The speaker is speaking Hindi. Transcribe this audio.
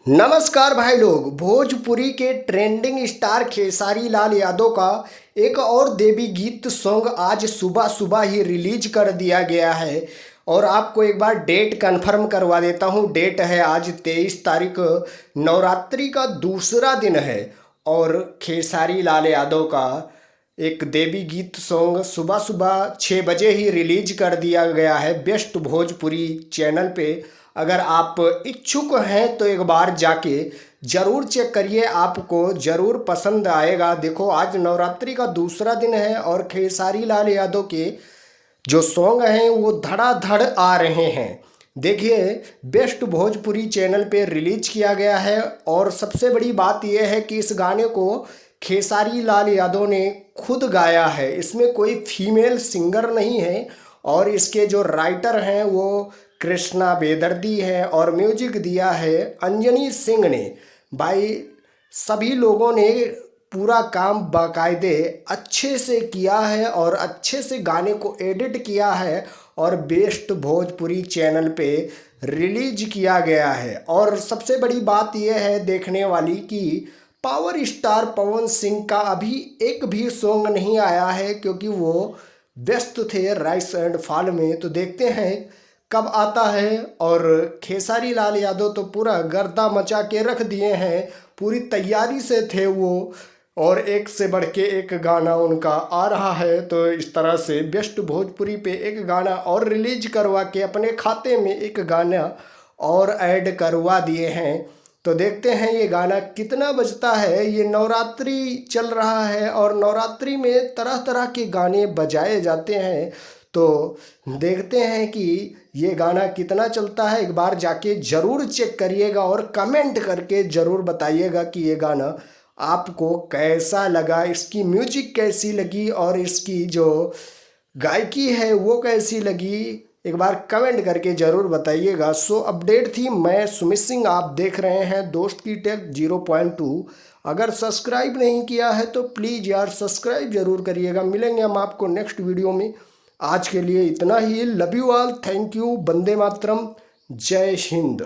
नमस्कार भाई लोग। भोजपुरी के ट्रेंडिंग स्टार खेसारी लाल यादव का एक और देवी गीत सॉन्ग आज सुबह सुबह ही रिलीज कर दिया गया है। और आपको एक बार डेट कंफर्म करवा देता हूँ। डेट है आज 23 तारीख, नवरात्रि का दूसरा दिन है। और खेसारी लाल यादव का एक देवी गीत सॉन्ग सुबह सुबह 6 बजे ही रिलीज कर दिया गया है बेस्ट भोजपुरी चैनल पे। अगर आप इच्छुक हैं तो एक बार जाके ज़रूर चेक करिए, आपको ज़रूर पसंद आएगा। देखो, आज नवरात्रि का दूसरा दिन है और खेसारी लाल यादव के जो सॉन्ग हैं वो धड़ाधड़ आ रहे हैं। देखिए, बेस्ट भोजपुरी चैनल पे रिलीज किया गया है। और सबसे बड़ी बात यह है कि इस गाने को खेसारी लाल यादव ने खुद गाया है, इसमें कोई फीमेल सिंगर नहीं है। और इसके जो राइटर हैं वो कृष्णा बेदर्दी है और म्यूजिक दिया है अंजनी सिंह ने। भाई, सभी लोगों ने पूरा काम बाकायदे अच्छे से किया है और अच्छे से गाने को एडिट किया है और बेस्ट भोजपुरी चैनल पे रिलीज किया गया है। और सबसे बड़ी बात यह है देखने वाली कि पावर स्टार पवन सिंह का अभी एक भी सॉन्ग नहीं आया है, क्योंकि वो व्यस्त थे राइस एंड फॉल में। तो देखते हैं कब आता है। और खेसारी लाल यादव तो पूरा गर्दा मचा के रख दिए हैं, पूरी तैयारी से थे वो। और एक से बढ़ के एक गाना उनका आ रहा है। तो इस तरह से बेस्ट भोजपुरी पे एक गाना और रिलीज करवा के अपने खाते में एक गाना और ऐड करवा दिए हैं। तो देखते हैं ये गाना कितना बजता है। ये नवरात्रि चल रहा है और नवरात्रि में तरह तरह के गाने बजाए जाते हैं। तो देखते हैं कि ये गाना कितना चलता है। एक बार जाके ज़रूर चेक करिएगा और कमेंट करके ज़रूर बताइएगा कि ये गाना आपको कैसा लगा, इसकी म्यूजिक कैसी लगी और इसकी जो गायकी है वो कैसी लगी। एक बार कमेंट करके ज़रूर बताइएगा। सो अपडेट थी, मैं सुमित सिंह, आप देख रहे हैं दोस्त की टेक 0.2। अगर सब्सक्राइब नहीं किया है तो प्लीज़ यार सब्सक्राइब ज़रूर करिएगा। मिलेंगे हम आपको नेक्स्ट वीडियो में। आज के लिए इतना ही। Love you all, thank you, Vande Mataram, जय हिंद।